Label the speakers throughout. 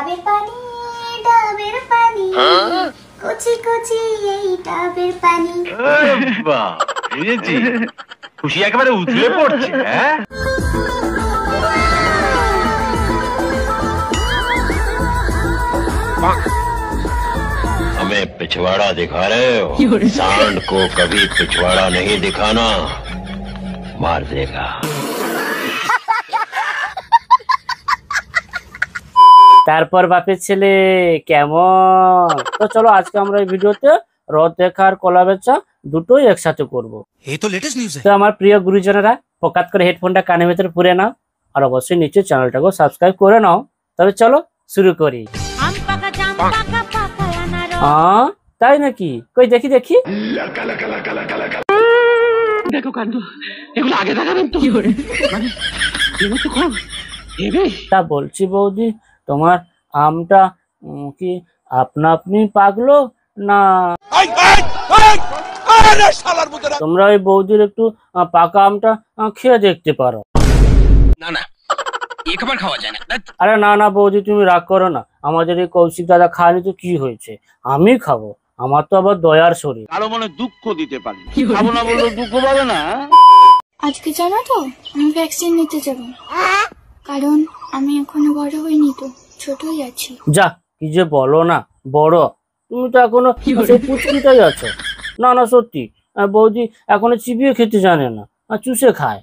Speaker 1: ডাবের পানি ডাবের পানি কচি কচি এই ডাবের পানি।
Speaker 2: বাহ, বুঝেছি, খুশি একেবারে উথলে পড়ছে। হ্যাঁ, हमें पिछवाड़ा दिखा रहे हो, सांड को कभी पिछवाड़ा नहीं दिखाना, मार देगा।
Speaker 3: তারপর বাপের ছেলে কেমন? তো চলো আজকে আমরা এই ভিডিওতে রথ দেখা আর কলা বেচা দুটোই একসাথে করব।
Speaker 4: এই তো লেটেস্ট নিউজ।
Speaker 3: তো আমার প্রিয় গুরুজনেরা ফোকাস করে হেডফোনটা কানের ভিতরে পুরে নাও আর অবশ্যই নিচে চ্যানেলটাকে সাবস্ক্রাইব করে নাও। তবে চলো শুরু করি। তাই নাকি? কই দেখি দেখি।
Speaker 2: দেখো কাণ্ড, এগুলো আগে দেখাবেন তো।
Speaker 3: তা বলছি বৌদি, তোমার আমটা কি আপনা আপনি পাকলো না তোমরা ওই বৌদির একটু পাকা আমটা খেয়ে দেখতে পারো?
Speaker 4: না না, একবার খাওয়া যায় না।
Speaker 3: আরে না না বৌদি, তুমি রাগ করো না। আমাদের এই কৌশিক দাদা খায়নি তো কি হয়েছে, আমি খাবো। আমার তো আবার দয়ার শরীর।
Speaker 2: কারো মনে দুঃখ দিতে পারি, খাবো না বললে দুঃখ পাবে না।
Speaker 1: আজকে জানো তো আমি ভ্যাকসিন নিতে যাব, কারণ আমি এখনো বড় হইনি, তো ছোটই আছি।
Speaker 3: যা কি যে বলো না, বড় তুমি তো এখনো সেই পুচকিটাই আছো। না না সত্যি, বৌদি এখনো চিবিয়ে খেতে জানে না, চুষে খায়।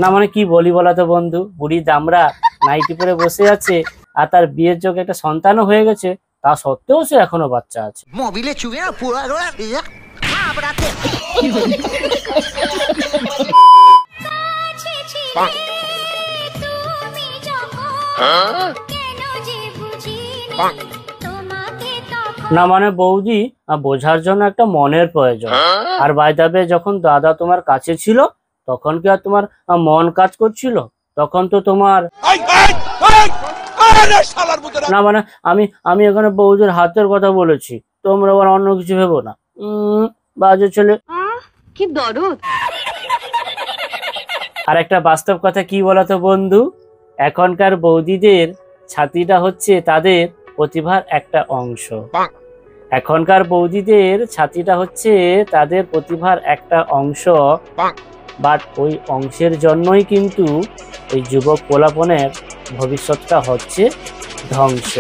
Speaker 3: না মানে কি বলি বলাতো বন্ধু, বুড়ি দামড়া নাইটি পরে বসে আছে আর তার বিয়ের যোগে একটা সন্তানও হয়ে গেছে, তা সত্ত্বেও সে এখনো বাচ্চা আছে। না মানে বৌদি বোঝার জন্য একটা মনের প্রয়োজন। আর বাইদাবে যখন দাদা তোমার কাছে ছিল তখন কি আর তোমার মন কাজ করছিল? তখন তো তোমার না মানে আমি এখানে বৌদির হাতের কথা বলেছি, তোমরা আবার অন্য কিছু ভেবো না। বাজে ছেলে
Speaker 5: কি দরদ।
Speaker 3: আর একটা বাস্তব কথা কি বলতো বন্ধু, এখনকার বৌদিদের ছাতিটা হচ্ছে তাদের প্রতিভার একটা অংশ। এখনকার বৌদিদের ছাতিটা হচ্ছে তাদের প্রতিভার একটা অংশ, বাট ওই অংশের জন্যই কিন্তু এই যুবক পোলাপনের ভবিষ্যৎটা হচ্ছে ধ্বংস।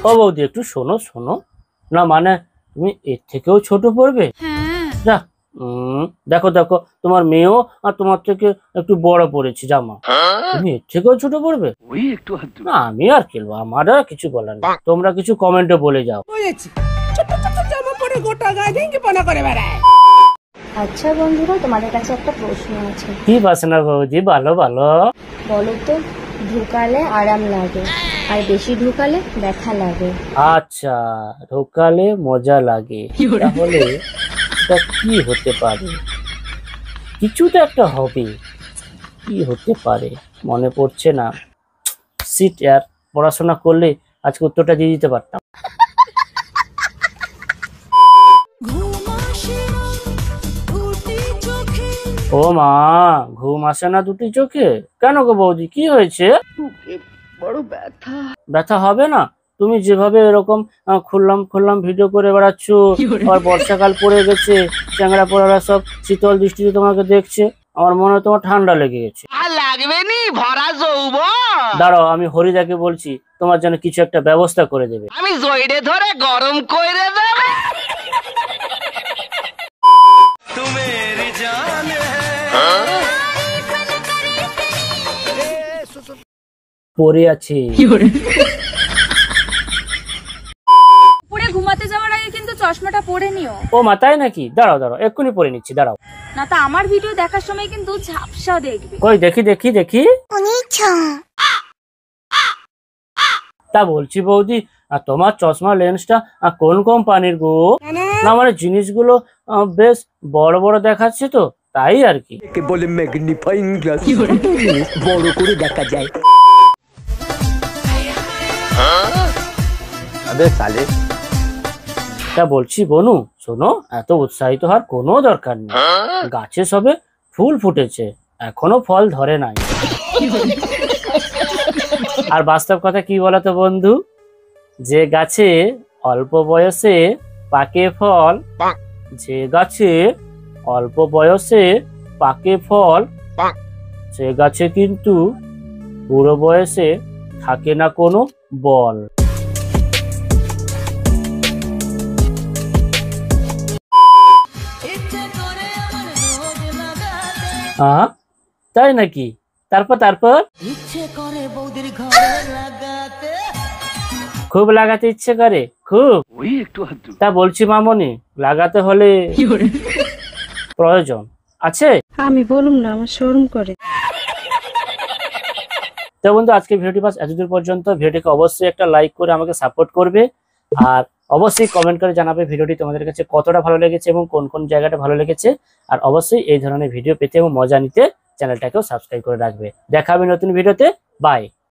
Speaker 3: ও বৌদি একটু শোনো শোনো না, মানে তুমি এর থেকেও ছোট পড়বে? যা দেখো দেখো, তোমার মেয়েও আর তোমার থেকে একটু বড় পড়েছে জামা, তুমি এর থেকেও ছোট পড়বে? না আমি আর খেলবো, আমার আর কিছু বলার নেই। তোমরা কিছু কমেন্টে বলে যাও।
Speaker 1: আচ্ছা বন্ধুরা, তোমাদের কাছে একটা প্রশ্ন আছে।
Speaker 3: কি বাসনা বৌদি, ভালো ভালো
Speaker 1: বলো তো, ঢুকালে আরাম লাগে আর বেশি ঢুকালে ব্যথা লাগে।
Speaker 3: আচ্ছা, ঢোকালে মজা লাগে, তাহলে এটা কি হতে পারে? কিছু তো একটা হবে, কি হতে পারে মনে পড়ছে না। সিট ইয়ার, পড়াশোনা করলে আজকে উত্তরটা দিয়ে দিতে পারতাম। ও মা, ঘুম আসে না দুটি চোখে? কেন গো বৌদি, কি হয়েছে?
Speaker 5: বড় ব্যথা।
Speaker 3: ব্যথা হবে না? তুমি যেভাবে এরকম খুললাম ভিডিও করে বেড়াচ্ছ, আর বর্ষাকাল পড়ে গেছে, চ্যাংড়া পোড়ারা সব শীতল দৃষ্টিতে তোমাকে দেখছে, আমার মনে হয় তোমার ঠান্ডা লেগে গেছে। দাঁড়াও, আমি হরিদাকে বলছি, তোমার জন্য কিছু একটা ব্যবস্থা করে দেবে।
Speaker 5: আমি জয়ডে ধরে গরম করে দেবে।
Speaker 3: পরে আছে।
Speaker 6: পরে ঘুমাতে যাওয়ার আগে কিন্তু চশমাটা পরে নিও।
Speaker 3: ও মাথায় নাকি? দাঁড়াও দাঁড়াও, এক্ষুনি পরে নিচ্ছি, দাঁড়াও।
Speaker 6: না তা আমার ভিডিও দেখার সময় কিন্তু ঝাপসা দেখবে।
Speaker 3: কই দেখি দেখি দেখি। তা বলছি বৌদি, তোমার চশমা লেন্সটা কোন কোম্পানির গো? না মানে জিনিসগুলো বেশ বড় বড় দেখাচ্ছে তো, তাই আর কি।
Speaker 7: বলে ম্যাগনিফাইং গ্লাস, বড় করে দেখা যায়।
Speaker 2: আবে সালে
Speaker 3: তা বলছি বনু শোনো, এত উৎসাহিত হওয়ার কোনো দরকার নেই। গাছে সবে ফুল ফুটেছে, এখনো ফল ধরে নাই। আর বাস্তব কথা কি বলতো বন্ধু, যে গাছে অল্প বয়সে পাকে ফল, যে গাছে অল্প বয়সে পাকে ফল, সে গাছে কিন্তু বুড়ো বয়সে থাকে না কোনো বল। হ্যাঁ তাই নাকি? তারপর খুব লাগাতে ইচ্ছে করে খুব। তা বলছি মামনি, লাগাতে হলে প্রয়োজন আছে?
Speaker 8: আমি বলুম না, আমার শরম করে।
Speaker 3: তো বন্ধু আজকে ভিডিওটি বাস এতদূর পর্যন্ত। ভিডিওটিকে অবশ্যই একটা লাইক করে আমাকে সাপোর্ট করবে, আর অবশ্যই কমেন্ট করে জানাবে ভিডিওটি তোমাদের কাছে কতটা ভালো লেগেছে এবং কোন কোন জায়গাটা ভালো লেগেছে। আর অবশ্যই এই ধরনের ভিডিও পেতে এবং মজা নিতে চ্যানেলটাকেও সাবস্ক্রাইব করে রাখবে। দেখা হবে নতুন ভিডিওতে। বাই।